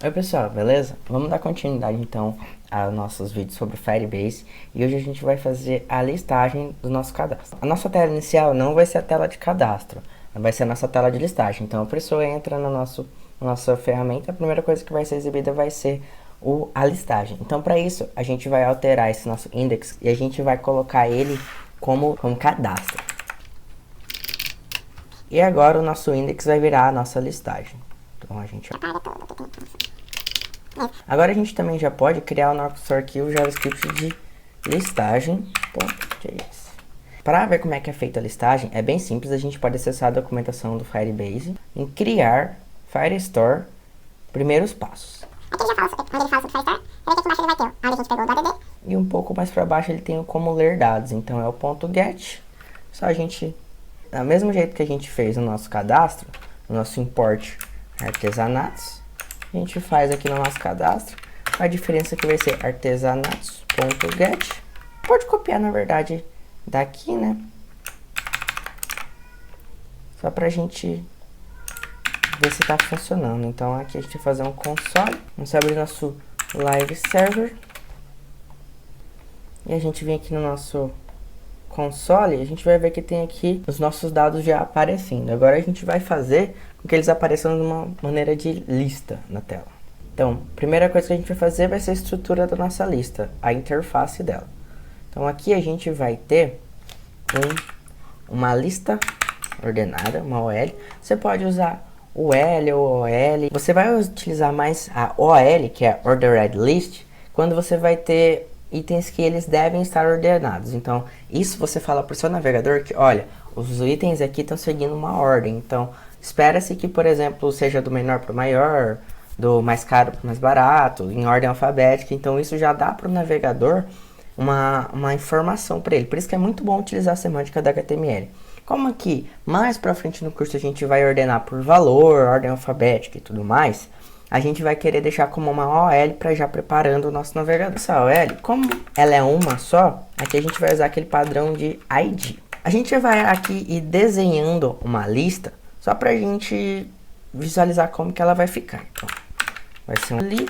Oi pessoal, beleza? Vamos dar continuidade então aos nossos vídeos sobre Firebase e hoje a gente vai fazer a listagem do nosso cadastro. A nossa tela inicial não vai ser a tela de cadastro, vai ser a nossa tela de listagem. Então a pessoa entra no nossa ferramenta, a primeira coisa que vai ser exibida vai ser a listagem. Então para isso a gente vai alterar esse nosso index e a gente vai colocar ele como cadastro. E agora o nosso index vai virar a nossa listagem. Então a gente agora a gente também já pode criar o nosso arquivo JavaScript de listagem.js. Para ver como é que é feita a listagem, é bem simples, a gente pode acessar a documentação do Firebase em criar Firestore, primeiros passos. Aqui ele já fala, quando ele fala sobre Firestore, você vê que aqui embaixo ele vai ter onde a gente pegou o DDD. E um pouco mais para baixo ele tem o como ler dados, então é o .get, só a gente, do mesmo jeito que a gente fez no nosso cadastro, no nosso import artesanatos, a gente faz aqui no nosso cadastro. A diferença aqui vai ser artesanatos.get. Pode copiar, na verdade, daqui, né? Só pra gente ver se tá funcionando. Então aqui a gente vai fazer um console. Vamos abrir nosso live server. E a gente vem aqui no nosso console, a gente vai ver que tem aqui os nossos dados já aparecendo. Agora a gente vai fazer com que eles apareçam de uma maneira de lista na tela. Então, a primeira coisa que a gente vai fazer vai ser a estrutura da nossa lista, a interface dela. Então aqui a gente vai ter uma lista ordenada, uma OL. Você pode usar o L ou OL. Você vai utilizar mais a OL, que é Ordered List, quando você vai ter itens que eles devem estar ordenados. Então, isso você fala para o seu navegador que, olha, os itens aqui estão seguindo uma ordem. Então, espera-se que, por exemplo, seja do menor para o maior, do mais caro para o mais barato, em ordem alfabética. Então, isso já dá para o navegador uma informação para ele. Por isso que é muito bom utilizar a semântica da HTML. Como aqui, mais para frente no curso, a gente vai ordenar por valor, ordem alfabética e tudo mais, a gente vai querer deixar como uma OL para já preparando o nosso navegador. Essa OL, como ela é uma só, aqui a gente vai usar aquele padrão de ID. A gente vai aqui ir desenhando uma lista só para a gente visualizar como que ela vai ficar. Então, vai ser um ali.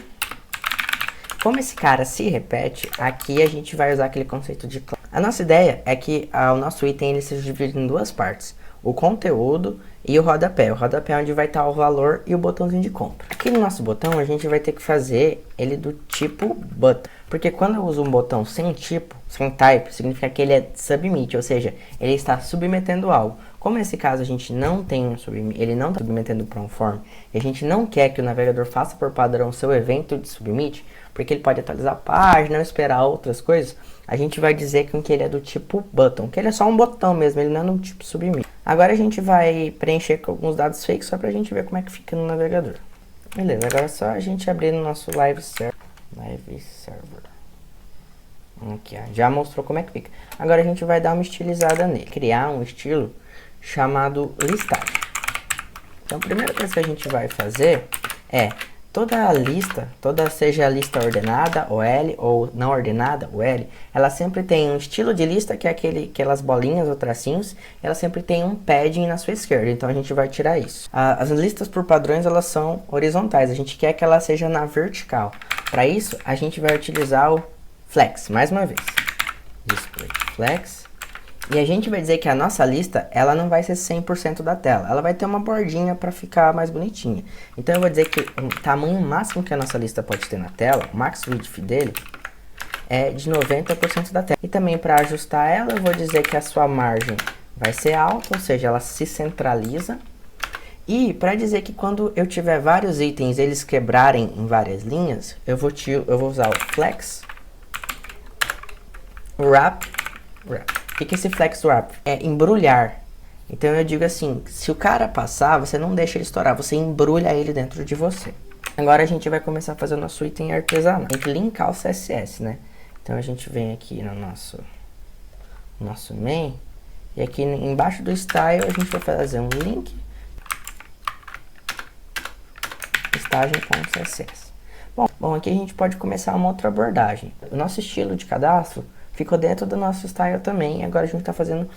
Como esse cara se repete, aqui a gente vai usar aquele conceito de classe. A nossa ideia é que o nosso item ele seja dividido em duas partes. O conteúdo e o rodapé. O rodapé é onde vai estar o valor e o botãozinho de compra. Aqui no nosso botão a gente vai ter que fazer ele do tipo button. Porque quando eu uso um botão sem tipo, sem type, significa que ele é submit, ou seja, ele está submetendo algo. Como nesse caso a gente não tem ele não está submetendo para um form, e a gente não quer que o navegador faça por padrão seu evento de submit, porque ele pode atualizar a página ou esperar outras coisas, a gente vai dizer que ele é do tipo button, que ele é só um botão mesmo, ele não é do tipo submit. Agora a gente vai preencher com alguns dados fakes só para a gente ver como é que fica no navegador. Beleza, agora é só a gente abrir no nosso live server. Aqui, ó, já mostrou como é que fica. Agora a gente vai dar uma estilizada nele, criar um estilo chamado listagem. Então a primeira coisa que a gente vai fazer é toda a lista, seja a lista ordenada, OL, ou não ordenada, OL, ela sempre tem um estilo de lista, que é aquelas bolinhas ou tracinhos, ela sempre tem um padding na sua esquerda, então a gente vai tirar isso. As listas por padrões, elas são horizontais, a gente quer que ela seja na vertical. Para isso, a gente vai utilizar o flex, mais uma vez. Display flex. E a gente vai dizer que a nossa lista, ela não vai ser 100% da tela. Ela vai ter uma bordinha para ficar mais bonitinha. Então eu vou dizer que o tamanho máximo que a nossa lista pode ter na tela, o max width dele, é de 90% da tela. E também para ajustar ela, eu vou dizer que a sua margem vai ser alta, ou seja, ela se centraliza. E para dizer que quando eu tiver vários itens, eles quebrarem em várias linhas, eu vou usar o flex wrap. O que é esse flex wrap? É embrulhar. Então eu digo assim, se o cara passar, você não deixa ele estourar, você embrulha ele dentro de você. Agora a gente vai começar a fazer o nosso item artesanal. Tem que linkar o CSS, né? Então a gente vem aqui no nosso main, e aqui embaixo do style a gente vai fazer um link listagem com CSS. Bom, aqui a gente pode começar uma outra abordagem. O nosso estilo de cadastro ficou dentro do nosso style também, e agora a gente está fazendo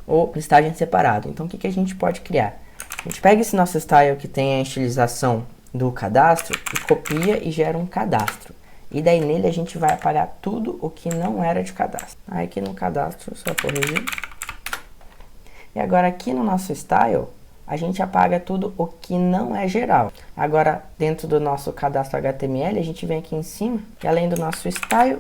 o listagem separado. Então o que a gente pode criar? A gente pega esse nosso style que tem a estilização do cadastro e copia e gera um cadastro. E daí nele a gente vai apagar tudo o que não era de cadastro. Aí aqui no cadastro, só corrigir. E agora aqui no nosso style, a gente apaga tudo o que não é geral. Agora dentro do nosso cadastro HTML, a gente vem aqui em cima, e além do nosso style,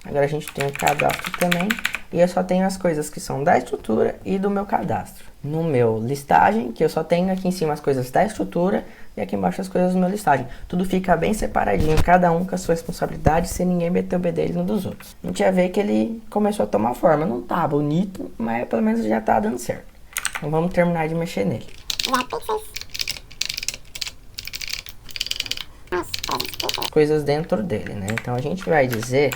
agora a gente tem o cadastro também. E eu só tenho as coisas que são da estrutura e do meu cadastro. No meu listagem, que eu só tenho aqui em cima as coisas da estrutura e aqui embaixo as coisas do meu listagem. Tudo fica bem separadinho, cada um com a sua responsabilidade, sem ninguém meter o bedelho no dos outros. A gente já vê que ele começou a tomar forma. Não tá bonito, mas pelo menos já tá dando certo. Então vamos terminar de mexer nele. Coisas dentro dele, né? Então a gente vai dizer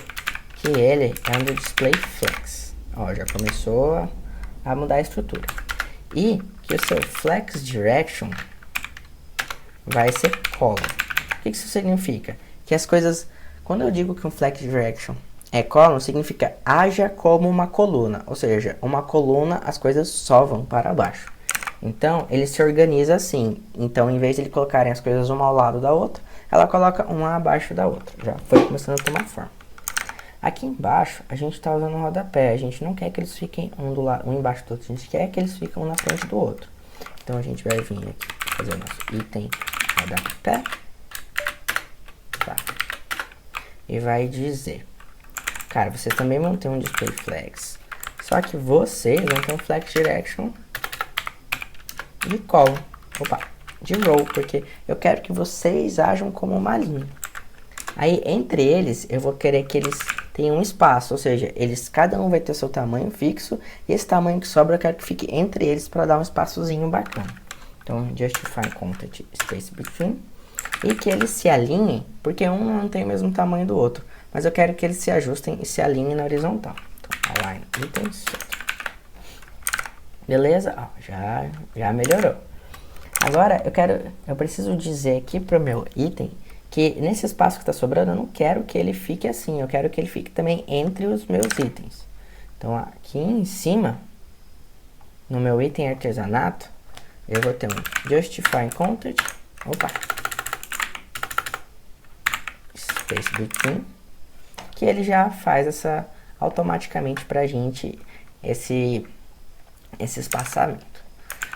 que ele é um do display flex. Ó, já começou a mudar a estrutura. E que o seu flex direction vai ser column. O que isso significa? Que as coisas, quando eu digo que um flex direction é column, significa haja como uma coluna. Ou seja, uma coluna as coisas só vão para baixo. Então, ele se organiza assim. Então, em vez de ele colocarem as coisas uma ao lado da outra, ela coloca uma abaixo da outra. Já foi começando a tomar forma. Aqui embaixo, a gente está usando um rodapé. A gente não quer que eles fiquem um embaixo do outro. A gente quer que eles fiquem um na frente do outro. Então, a gente vai vir aqui fazer o nosso item rodapé. Tá. E vai dizer... Cara, vocês também vão ter um display flex. Só que vocês vão ter um flex direction de column. Opa, de row. Porque eu quero que vocês ajam como uma linha. Aí, entre eles, eu vou querer que eles tenham um espaço. Ou seja, cada um vai ter seu tamanho fixo. E esse tamanho que sobra, eu quero que fique entre eles para dar um espaçozinho bacana. Então, justify content space between. E que eles se alinhem, porque um não tem o mesmo tamanho do outro. Mas eu quero que eles se ajustem e se alinhem na horizontal. Então, align items. Beleza? Ó, já melhorou. Agora, eu preciso dizer aqui pro meu item que nesse espaço que está sobrando, eu não quero que ele fique assim. Eu quero que ele fique também entre os meus itens. Então, aqui em cima, no meu item artesanato, eu vou ter um justify content. Opa! Space between. Que ele já faz automaticamente pra gente esse espaçamento.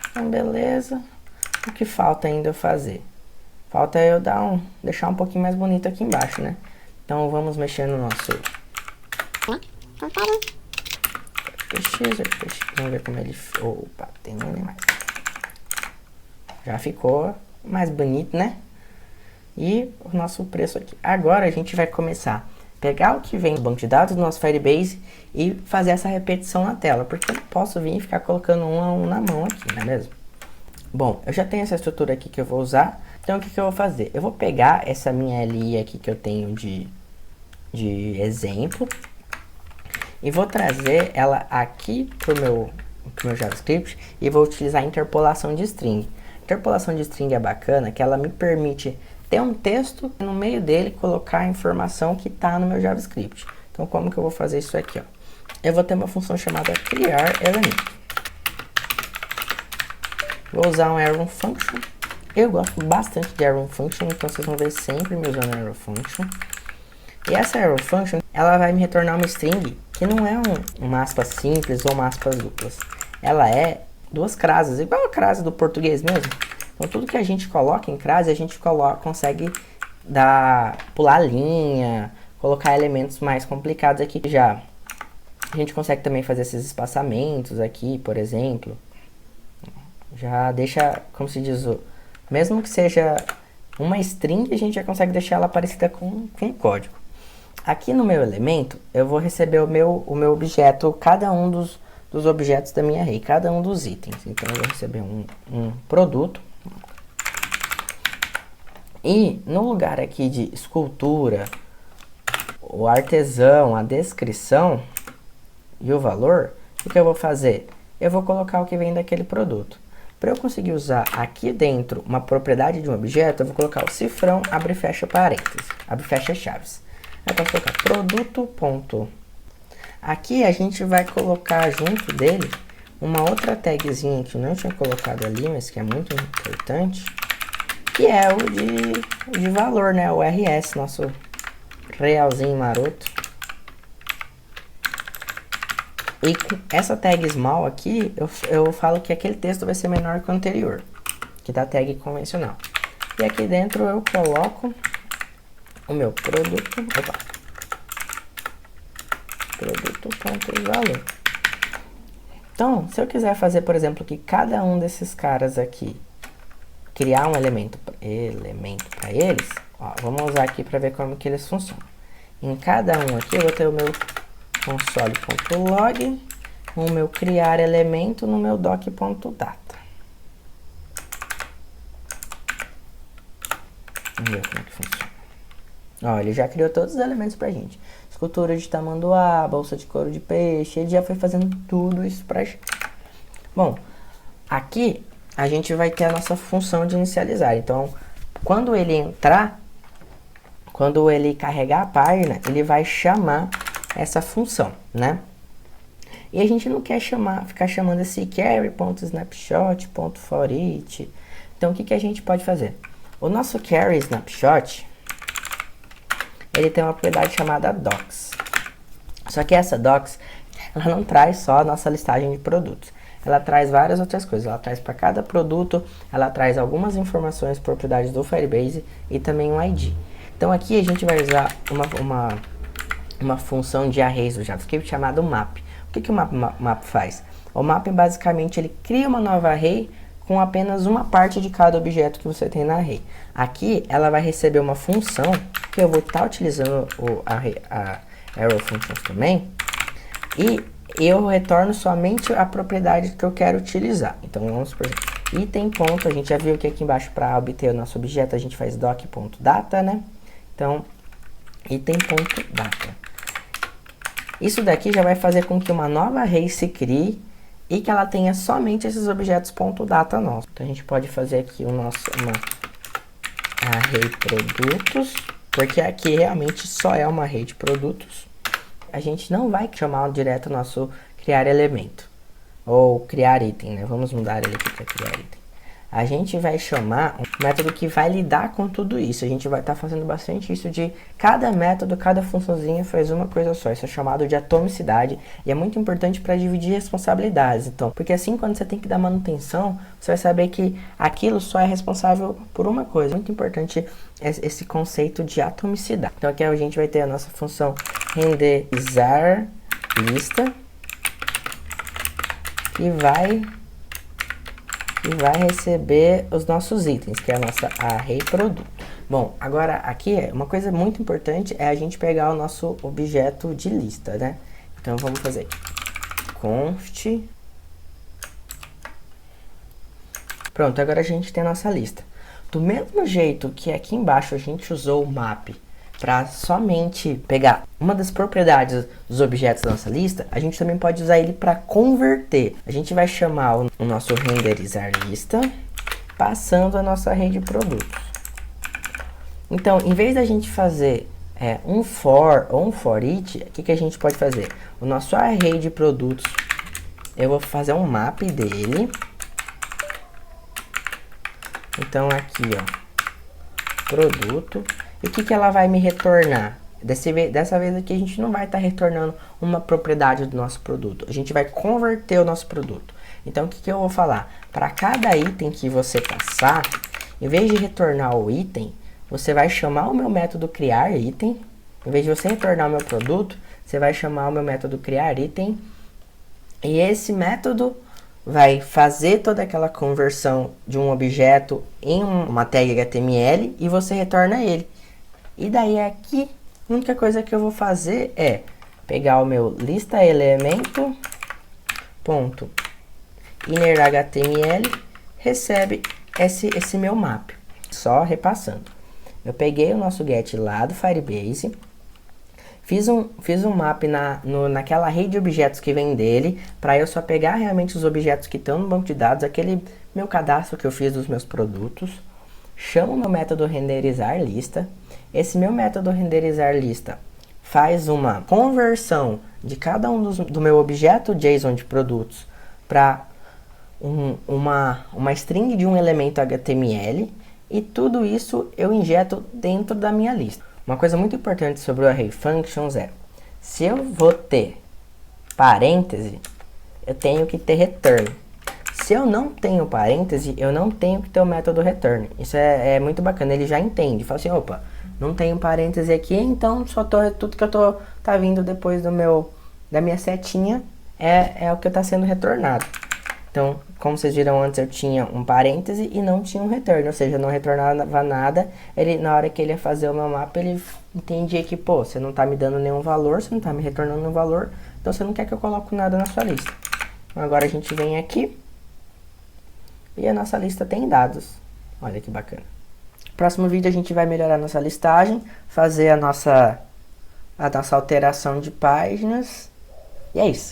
Então, beleza. O que falta ainda eu fazer? Falta eu deixar um pouquinho mais bonito aqui embaixo, né? Então, vamos mexer no nosso... Vamos ver como ele... Opa, tem nem mais. Já ficou mais bonito, né? E o nosso preço aqui. Agora, a gente vai começar... Pegar o que vem do banco de dados do nosso Firebase e fazer essa repetição na tela. Porque eu não posso vir e ficar colocando um a um na mão aqui, não é mesmo? Bom, eu já tenho essa estrutura aqui que eu vou usar. Então, o que eu vou fazer? Eu vou pegar essa minha LI aqui que eu tenho de exemplo. E vou trazer ela aqui pro meu JavaScript. E vou utilizar a interpolação de string. Interpolação de string é bacana, que ela me permite... ter um texto no meio dele, colocar a informação que está no meu JavaScript. Então, como que eu vou fazer isso aqui? Ó? Eu vou ter uma função chamada criar elemento. Vou usar um arrow function. Eu gosto bastante de arrow function, então vocês vão ver sempre me usando arrow function. E essa arrow function, ela vai me retornar uma string que não é uma aspas simples ou uma aspas duplas. Ela é duas crases, igual a crase do português mesmo. Então, tudo que a gente coloca em crase, a gente consegue pular linha, colocar elementos mais complicados aqui. Já a gente consegue também fazer esses espaçamentos aqui, por exemplo. Já deixa, como se diz, mesmo que seja uma string, a gente já consegue deixar ela parecida com código. Aqui no meu elemento, eu vou receber o meu objeto, cada um dos objetos da minha array, cada um dos itens. Então, eu vou receber um produto. E no lugar aqui de escultura, o artesão, a descrição e o valor, o que eu vou fazer? Eu vou colocar o que vem daquele produto. Para eu conseguir usar aqui dentro uma propriedade de um objeto, eu vou colocar o cifrão, abre e fecha parênteses, abre e fecha chaves. Eu posso colocar produto ponto. Aqui a gente vai colocar junto dele uma outra tagzinha que eu não tinha colocado ali, mas que é muito importante. que é o de valor, né? O RS, nosso realzinho maroto. E com essa tag small aqui, eu falo que aquele texto vai ser menor que o anterior, que da tag convencional. E aqui dentro eu coloco o meu produto, produto.valor. Então, se eu quiser fazer, por exemplo, que cada um desses caras aqui, criar um elemento para eles, ó, vamos usar aqui para ver como que eles funcionam. Em cada um aqui eu vou ter o meu console.log, o meu criar elemento no meu doc.data. Vamos ver como é que funciona. Ó, ele já criou todos os elementos pra gente. Escultura de tamanduá, bolsa de couro de peixe, ele já foi fazendo tudo isso pra gente. Bom, aqui a gente vai ter a nossa função de inicializar. Então, quando ele entrar, quando ele carregar a página, ele vai chamar essa função, né? E a gente não quer ficar chamando esse carry.snapshot.forEach. Então, o que a gente pode fazer? O nosso carry snapshot, ele tem uma propriedade chamada docs. Só que essa docs, ela não traz só a nossa listagem de produtos. Ela traz várias outras coisas. Ela traz para cada produto, ela traz algumas informações, propriedades do Firebase e também um ID. Então, aqui a gente vai usar uma função de arrays do JavaScript chamada map. O que o map faz? O map, basicamente, ele cria uma nova array com apenas uma parte de cada objeto que você tem na array. Aqui, ela vai receber uma função, que eu vou estar utilizando a arrow functions também, e eu retorno somente a propriedade que eu quero utilizar. Então, vamos, por exemplo, item ponto, a gente já viu que aqui embaixo, para obter o nosso objeto, a gente faz doc.data, né? Então, item.data. Isso daqui já vai fazer com que uma nova array se crie e que ela tenha somente esses objetos .data nosso. Então, a gente pode fazer aqui uma array produtos, porque aqui realmente só é uma array de produtos. A gente não vai chamar direto o nosso criar elemento, ou criar item, né? Vamos mudar ele aqui para criar item. A gente vai chamar um método que vai lidar com tudo isso. A gente vai estar fazendo bastante isso de cada método, cada funçãozinha faz uma coisa só. Isso é chamado de atomicidade e é muito importante para dividir responsabilidades. Então, porque assim, quando você tem que dar manutenção, você vai saber que aquilo só é responsável por uma coisa. Muito importante esse conceito de atomicidade. Então, aqui a gente vai ter a nossa função renderizar lista que vai receber os nossos itens, que é a nossa array produto. Bom, agora aqui uma coisa muito importante é a gente pegar o nosso objeto de lista, né? Então vamos fazer const. Pronto, agora a gente tem a nossa lista. Do mesmo jeito que aqui embaixo a gente usou o map para somente pegar uma das propriedades dos objetos da nossa lista, a gente também pode usar ele para converter. A gente vai chamar o nosso renderizar lista, passando a nossa array de produtos. Então, em vez da gente fazer um for ou um forEach, o que a gente pode fazer? O nosso array de produtos, eu vou fazer um map dele. Então, aqui, ó, produto. E o que ela vai me retornar? Dessa vez aqui a gente não vai estar retornando uma propriedade do nosso produto. A gente vai converter o nosso produto. Então, o que eu vou falar? Para cada item que você passar, em vez de retornar o item, você vai chamar o meu método criar item. Em vez de você retornar o meu produto, você vai chamar o meu método criar item. E esse método vai fazer toda aquela conversão de um objeto em uma tag HTML e você retorna ele. E daí aqui, a única coisa que eu vou fazer é pegar o meu lista elemento ponto inner HTML, recebe esse meu map, só repassando. Eu peguei o nosso get lá do Firebase, fiz um map naquela array de objetos que vem dele, para eu só pegar realmente os objetos que estão no banco de dados, aquele meu cadastro que eu fiz dos meus produtos. Chamo o meu método renderizar lista. Esse meu método renderizar lista faz uma conversão de cada um do meu objeto JSON de produtos para uma string de um elemento HTML. e tudo isso eu injeto dentro da minha lista. Uma coisa muito importante sobre o Array Functions é, se eu vou ter parêntese, eu tenho que ter return. Se eu não tenho parêntese, eu não tenho que ter o método return. Isso é muito bacana, ele já entende. Fala assim, opa, não tenho parêntese aqui, então tudo que tá vindo depois da minha setinha é o que está sendo retornado. Então, como vocês viram antes, eu tinha um parêntese e não tinha um return, ou seja, não retornava nada. Na hora que ele ia fazer o meu mapa, ele entendia que, pô, você não está me dando nenhum valor, você não está me retornando nenhum valor, então você não quer que eu coloque nada na sua lista. Então, agora a gente vem aqui e a nossa lista tem dados. Olha que bacana. Próximo vídeo a gente vai melhorar nossa listagem, fazer a nossa alteração de páginas. E é isso.